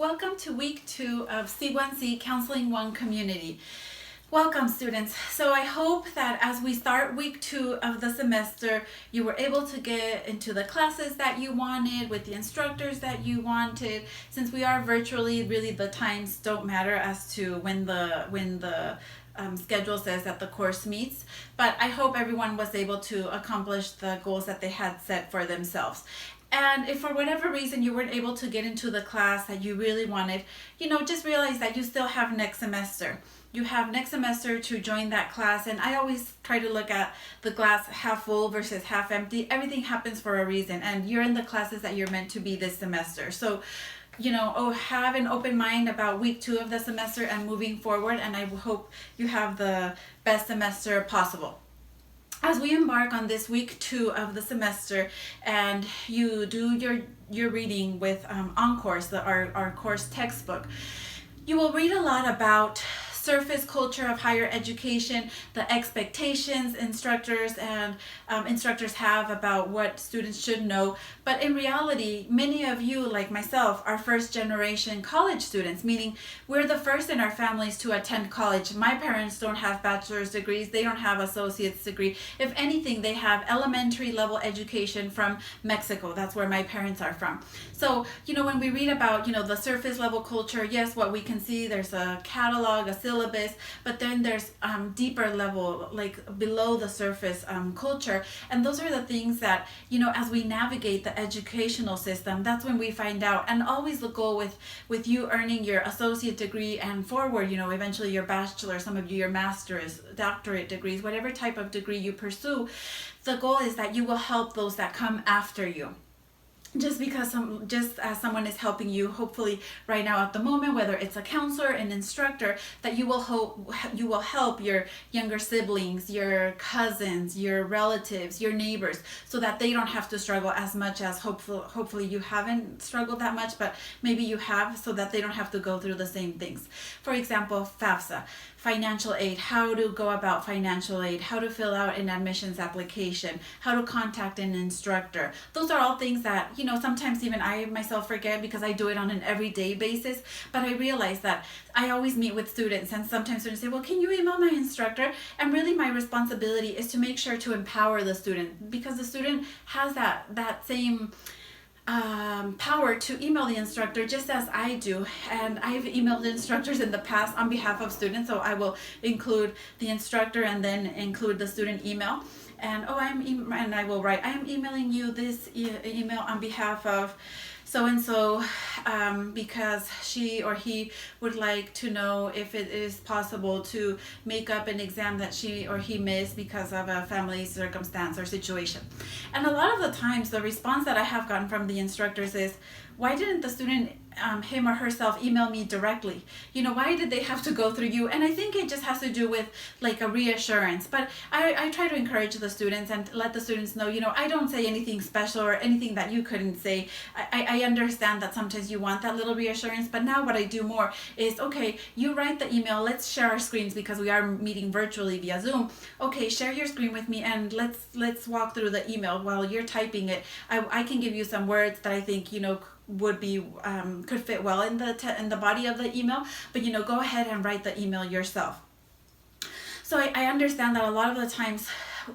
Welcome to week 2 of C1C Counseling 1 Community. Welcome, students. So I hope that as we start week 2 of the semester, you were able to get into the classes that you wanted with the instructors that you wanted. Since we are virtually, really the times don't matter as to when the schedule says that the course meets, but I hope everyone was able to accomplish the goals that they had set for themselves. And if for whatever reason you weren't able to get into the class that you really wanted, just realize that you still have next semester. You have next semester to join that class, and I always try to look at the glass half full versus half empty. Everything happens for a reason, and you're in the classes that you're meant to be this semester. So have an open mind about week 2 of the semester and moving forward, and I hope you have the best semester possible. As we embark on this week 2 of the semester and you do your reading with On Course, our course textbook, you will read a lot about surface culture of higher education, the expectations instructors have about what students should know. But in reality, many of you, like myself, are first generation college students, meaning we're the first in our families to attend college. My parents don't have bachelor's degrees, they don't have associate's degree. If anything, they have elementary level education from Mexico. That's where my parents are from. So, when we read about, the surface level culture, yes, what we can see, there's a catalog, a syllabus, but then there's deeper level, like below the surface culture. And those are the things that, as we navigate the educational system, that's when we find out. And always the goal with you earning your associate degree and forward, eventually your bachelor, some of you your master's, doctorate degrees, whatever type of degree you pursue, the goal is that you will help those that come after you. Just as someone is helping you, hopefully right now at the moment, whether it's a counselor, an instructor, that you will help your younger siblings, your cousins, your relatives, your neighbors, so that they don't have to struggle as much as hopefully you haven't struggled that much, but maybe you have, so that they don't have to go through the same things. For example, FAFSA, financial aid, how to go about financial aid, how to fill out an admissions application, how to contact an instructor. Those are all things that, sometimes even I myself forget because I do it on an everyday basis, but I realize that I always meet with students, and sometimes students say, well, can you email my instructor? And really my responsibility is to make sure to empower the student, because the student has that same power to email the instructor just as I do. And I've emailed instructors in the past on behalf of students, so I will include the instructor and then include the student email. And I will write, I am emailing you this email on behalf of so-and-so because she or he would like to know if it is possible to make up an exam that she or he missed because of a family circumstance or situation. And a lot of the times the response that I have gotten from the instructors is, why didn't the student him or herself email me directly? Why did they have to go through you? And I think it just has to do with like a reassurance. But I try to encourage the students and let the students know, I don't say anything special or anything that you couldn't say. I understand that sometimes you want that little reassurance, but now what I do more is, okay, you write the email, let's share our screens because we are meeting virtually via Zoom. Okay, share your screen with me and let's walk through the email while you're typing it. I can give you some words that I think, would be could fit well in the body of the email, but go ahead and write the email yourself. So I understand that a lot of the times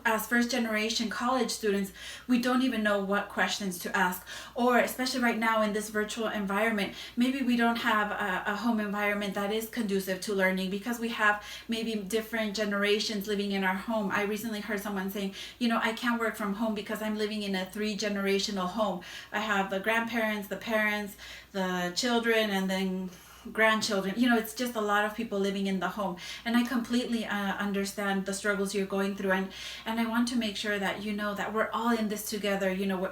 as first generation college students, we don't even know what questions to ask, or especially right now in this virtual environment, maybe we don't have a home environment that is conducive to learning because we have maybe different generations living in our home. I recently heard someone saying, I can't work from home because I'm living in a 3-generational home. I have the grandparents, the parents, the children, and then grandchildren. It's just a lot of people living in the home, and I completely understand the struggles you're going through, and I want to make sure that that we're all in this together.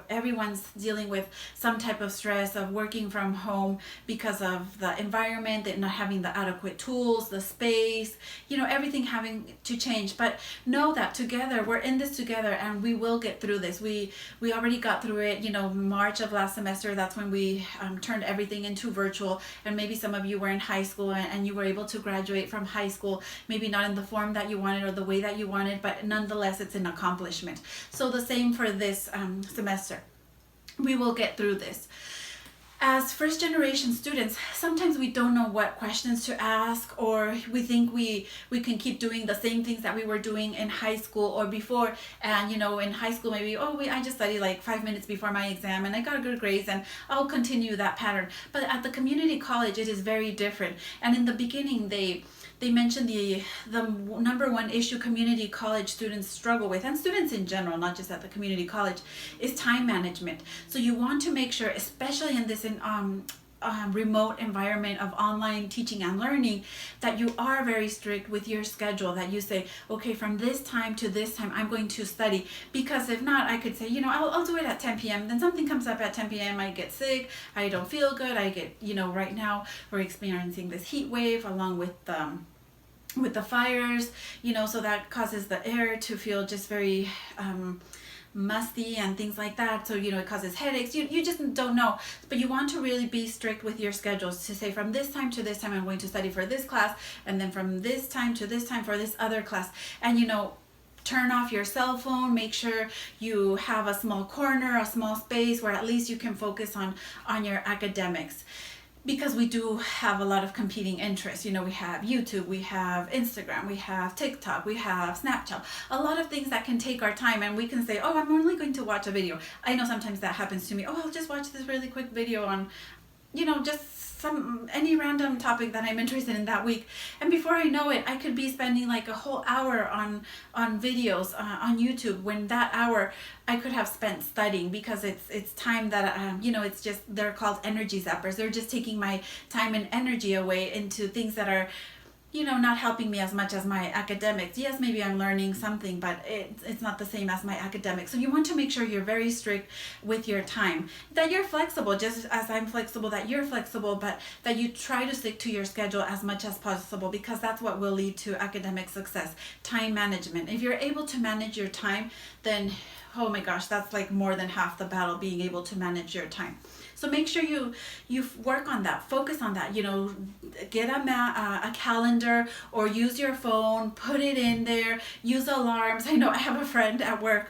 Everyone's dealing with some type of stress of working from home because of the environment, and not having the adequate tools, the space, everything having to change. But know that together we're in this together, and we will get through this. We already got through it. March of last semester, that's when we turned everything into virtual, and maybe some of you were in high school and you were able to graduate from high school, maybe not in the form that you wanted or the way that you wanted, but nonetheless it's an accomplishment. So the same for this semester. We will get through this. As first generation students, sometimes we don't know what questions to ask, or we think we can keep doing the same things that we were doing in high school or before. And in high school, maybe, I just studied like 5 minutes before my exam and I got good grades, and I'll continue that pattern. But at the community college, it is very different. And in the beginning, they mentioned the number one issue community college students struggle with, and students in general, not just at the community college, is time management. So you want to make sure, especially in this remote environment of online teaching and learning, that you are very strict with your schedule, that you say, okay, from this time to this time I'm going to study. Because if not, I could say, I'll do it at 10 p.m. Then something comes up at 10 p.m. I get sick, I don't feel good, I get, right now we're experiencing this heat wave along with the fires, so that causes the air to feel just very musty and things like that. So it causes headaches. You just don't know. But you want to really be strict with your schedules, to say from this time to this time I'm going to study for this class, and then from this time to this time for this other class. And turn off your cell phone. Make sure you have a small corner, a small space where at least you can focus on your academics. Because we do have a lot of competing interests. We have YouTube, we have Instagram, we have TikTok, we have Snapchat, a lot of things that can take our time, and we can say, I'm only going to watch a video. I know sometimes that happens to me. I'll just watch this really quick video on, just any random topic that I'm interested in that week. And before I know it, I could be spending like a whole hour on videos on YouTube, when that hour I could have spent studying, because it's time that it's just, they're called energy zappers. They're just taking my time and energy away into things that are not helping me as much as my academics. Yes, maybe I'm learning something, but it's not the same as my academics. So you want to make sure you're very strict with your time, that you're flexible, just as I'm flexible, that you're flexible, but that you try to stick to your schedule as much as possible, because that's what will lead to academic success. Time management. If you're able to manage your time, then oh my gosh, that's like more than half the battle, being able to manage your time. So make sure you work on that, focus on that. Get a calendar, or use your phone, put it in there, use alarms. I know I have a friend at work.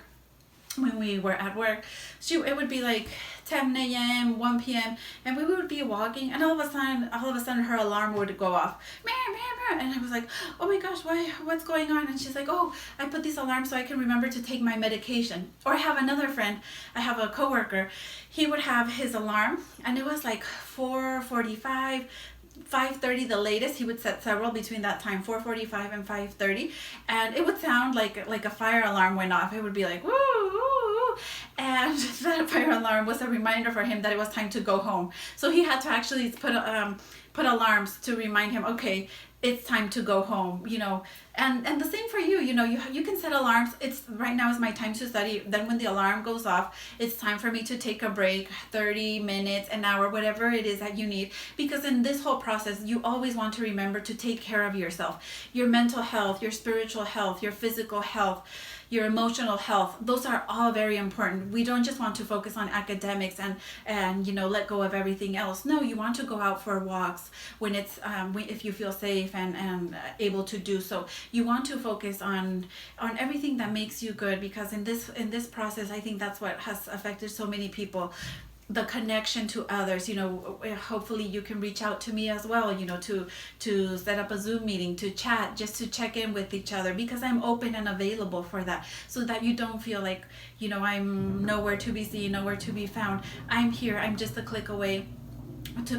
When we were at work, it would be like 10 a.m., 1 p.m., and we would be walking, and all of a sudden her alarm would go off. And I was like, oh my gosh, what's going on? And she's like, I put these alarms so I can remember to take my medication. Or I have another friend, I have a coworker, he would have his alarm, and it was like 4:45, 5:30 the latest. He would set several between that time, 4:45 and 5:30, and it would sound like a fire alarm went off. It would be like, woo, woo, and that fire alarm was a reminder for him that it was time to go home. So he had to actually put alarms to remind him, okay, it's time to go home, and the same for you. You can set alarms. It's right now is my time to study. Then when the alarm goes off, it's time for me to take a break, 30 minutes, an hour, whatever it is that you need. Because in this whole process, you always want to remember to take care of yourself, your mental health, your spiritual health, your physical health, your emotional health. Those are all very important. We don't just want to focus on academics and let go of everything else. No, you want to go out for walks when it's if you feel safe and able to do so. You want to focus on everything that makes you good, because in this process, I think that's what has affected so many people. The connection to others. Hopefully you can reach out to me as well, to set up a Zoom meeting, to chat, just to check in with each other, because I'm open and available for that, so that you don't feel like, I'm nowhere to be seen, nowhere to be found. I'm here. I'm just a click away,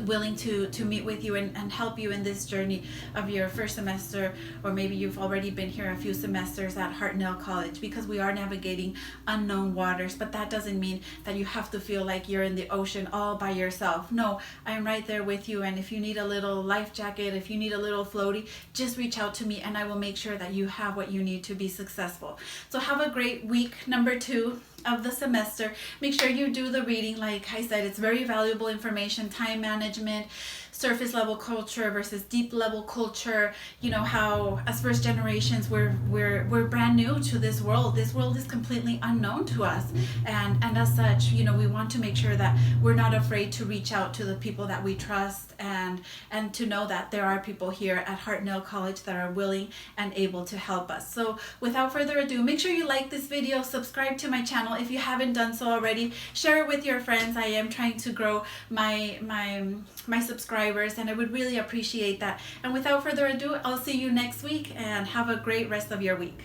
willing to meet with you and help you in this journey of your first semester, or maybe you've already been here a few semesters at Hartnell College, because we are navigating unknown waters. But that doesn't mean that you have to feel like you're in the ocean all by yourself. No, I'm right there with you, and if you need a little life jacket, if you need a little floaty, just reach out to me and I will make sure that you have what you need to be successful. So have a great week number 2 of the semester. Make sure you do the reading. Like I said, it's very valuable information. Time management, surface level culture versus deep level culture. How as first generations we're brand new to this world. This world is completely unknown to us, and as such, we want to make sure that we're not afraid to reach out to the people that we trust, and to know that there are people here at Hartnell College that are willing and able to help us. So without further ado, make sure you like this video, subscribe to my channel channel if you haven't done so already. Share it with your friends. I am trying to grow my subscribers, and I would really appreciate that. And without further ado, I'll see you next week, and have a great rest of your week.